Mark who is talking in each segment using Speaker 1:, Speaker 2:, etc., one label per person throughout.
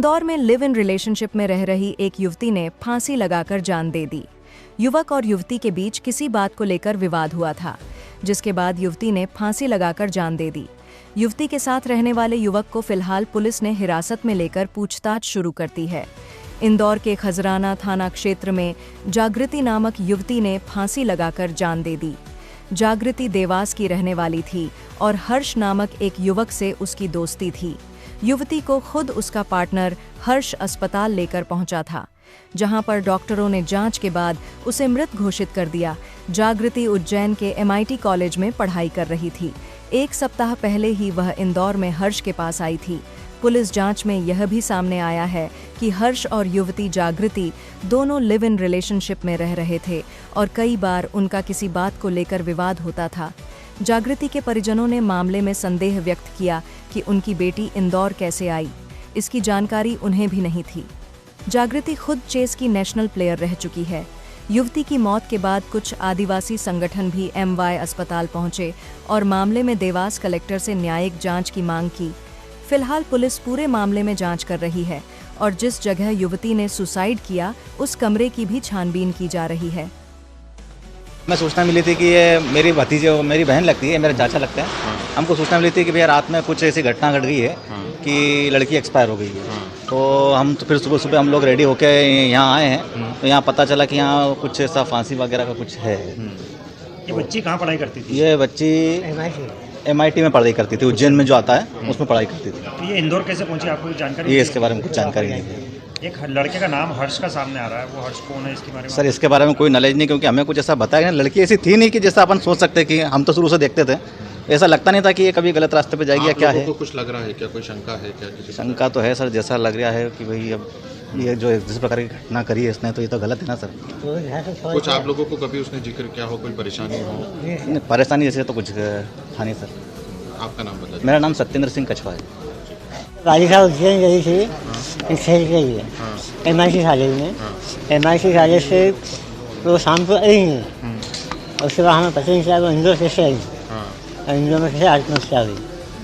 Speaker 1: इंदौर में live in relationship में रह रही एक युवती ने फांसी लगाकर जान दे दी। युवक और युवती के बीच किसी बात को लेकर विवाद हुआ था, जिसके बाद युवती ने फांसी लगाकर जान दे दी। युवती के साथ रहने वाले युवक को फिलहाल पुलिस ने हिरासत में लेकर पूछताछ शुरू कर दी है। इंदौर के खजराना थाना क्षेत्र में जागृति नामक युवती ने फांसी लगाकर जान दे दी। जागृति देवास की रहने वाली थी और हर्ष नामक एक युवक से उसकी दोस्ती थी। युवती को खुद उसका पार्टनर हर्ष अस्पताल लेकर पहुंचा था, जहां पर डॉक्टरों ने जांच के बाद उसे मृत घोषित कर दिया। जागृति उज्जैन के MIT कॉलेज में पढ़ाई कर रही थी। एक सप्ताह पहले ही वह इंदौर में हर्ष के पास आई थी। पुलिस जांच में यह भी सामने आया है कि हर्ष और युवती जागृति दोनों लिव इन रिलेशनशिप में रह रहे थे और कई बार उनका किसी बात को लेकर विवाद होता था। जागृति के परिजनों ने मामले में संदेह व्यक्त किया कि उनकी बेटी इंदौर कैसे आई, इसकी जानकारी उन्हें भी नहीं थी। जागृति खुद चेस की नेशनल प्लेयर रह चुकी है। युवती की मौत के बाद कुछ आदिवासी संगठन भी MY अस्पताल पहुंचे और मामले में देवास कलेक्टर से न्यायिक जांच की मांग की। फिलहाल पुलिस पूरे मामले में जांच कर रही है और जिस जगह युवती ने सुसाइड किया उस कमरे की भी छानबीन की जा रही है।
Speaker 2: मैं सूचना मिली थी कि ये मेरी भतीजी मेरी बहन लगती है, मेरे चाचा लगते हैं। हमको सूचना मिली थी कि भैया रात में कुछ ऐसी घटना घट गई है कि लड़की एक्सपायर हो गई है। तो हम तो फिर सुबह हम लोग रेडी होके यहाँ आए हैं, तो यहाँ पता चला कि यहाँ कुछ ऐसा फांसी वगैरह का कुछ है।
Speaker 3: ये बच्ची कहाँ पढ़ाई करती थी?
Speaker 2: ये बच्ची MIT में पढ़ाई करती थी, उज्जैन में जो आता है उसमें पढ़ाई करती थी।
Speaker 3: तो ये इंदौर कैसे पहुंची, आपको जानकारी?
Speaker 2: ये इसके बारे में कुछ जानकारी नहीं है।
Speaker 3: एक लड़के का नाम हर्ष का सामने आ रहा है, वो हर्ष कौन है इसके बारे में?
Speaker 2: सर इसके बारे में कोई नॉलेज नहीं, क्योंकि हमें कुछ ऐसा बताया नहीं। लड़की ऐसी थी नहीं कि जैसा अपन सोच सकते कि हम तो शुरू से देखते थे, ऐसा लगता नहीं था कि ये कभी गलत रास्ते पे जाएगी या क्या है।
Speaker 4: कुछ लग रहा है क्या, कोई शंका है क्या?
Speaker 2: शंका तो है सर, जैसा लग रहा है कि भाई अब ये जो जिस प्रकार की घटना करी है इसने, तो ये तो गलत है ना सर।
Speaker 4: कुछ आप लोगों को कभी उसने जिक्र किया हो, कोई परेशानी हो?
Speaker 2: नहीं, परेशानी जैसे तो कुछ था नहीं सर।
Speaker 4: आपका नाम बताइए।
Speaker 2: मेरा नाम सत्येंद्र सिंह कछवा है।
Speaker 5: बालिका उज्जैन गई थी, खेल के लिए MIT कॉलेज में। MIT कॉलेज से तो शाम को आई नहीं, उसके बाद हमें पता नहीं चला वो इंदौर कैसे आई और इंदौर में कैसे आत्महत्या हुई।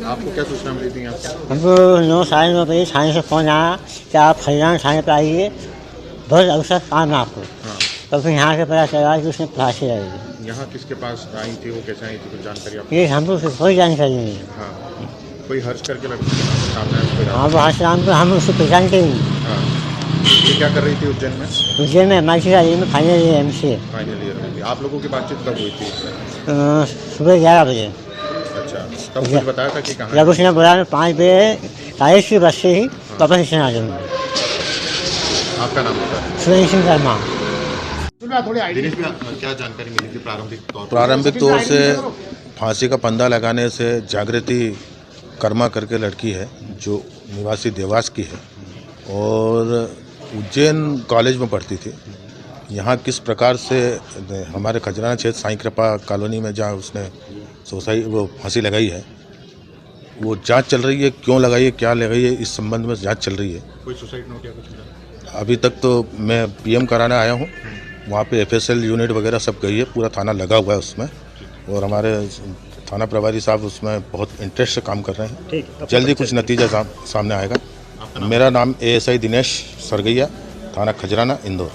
Speaker 4: आपको क्या सूचना मिली थी यहाँ से?
Speaker 5: हमको 9 साढ़े 9 बजे थाने से फ़ोन आया कि आप खजराना थाने पर आइए, बहुत अवसर काम है आपको। तो फिर यहाँ से पता चला कि उसने फांसी लगाई।
Speaker 4: यहाँ किसके पास आई थी, वो कैसे आई थी, कुछ जानकारी आपको?
Speaker 5: ये हमको कोई जानकारी नहीं है।
Speaker 4: हाँ, कोई हर्ष करके लड़की सामने है?
Speaker 5: हाँ, वो हर्ष नाम को हम उसको पहचानते ही नहीं।
Speaker 4: हाँ, ये क्या कर रही थी उज्जैन में?
Speaker 5: उज्जैन में MIT कॉलेज में final year MCA।
Speaker 4: Final year में थी। आप लोगों की बातचीत कब हुई थी?
Speaker 5: सुबह 11 बजे।
Speaker 4: अच्छा, तब कुछ बताया था कि कहाँ?
Speaker 5: जब उसने बोला मैं 5 बजे कॉलेज की बस से ही वापस स्टेशन आ जाऊँगा।
Speaker 4: आपका नाम बताया?
Speaker 5: सुरेंद्र सिंह शर्मा।
Speaker 4: दिनेश भैया, क्या जानकारी मिली थी
Speaker 6: प्रारंभिक तौर से फांसी का फंदा लगाने से जागृति कर्मा करके लड़की है जो निवासी देवास की है और उज्जैन कॉलेज में पढ़ती थी। यहाँ किस प्रकार से हमारे खजराना क्षेत्र साईं कृपा कॉलोनी में जहाँ उसने वो फांसी लगाई है, वो जांच चल रही है। क्यों लगाई है, क्या लगाई है, इस संबंध में जांच चल रही है।
Speaker 4: कोई सुसाइड नोट या कुछ?
Speaker 6: अभी तक तो मैं PM कराने आया हूँ, वहाँ पे FSL यूनिट वगैरह सब गई है, पूरा थाना लगा हुआ है उसमें और हमारे थाना प्रभारी साहब उसमें बहुत इंटरेस्ट से काम कर रहे हैं। जल्दी कुछ नतीजा सामने आएगा। मेरा नाम ASI दिनेश सरगैया, थाना खजराना, इंदौर।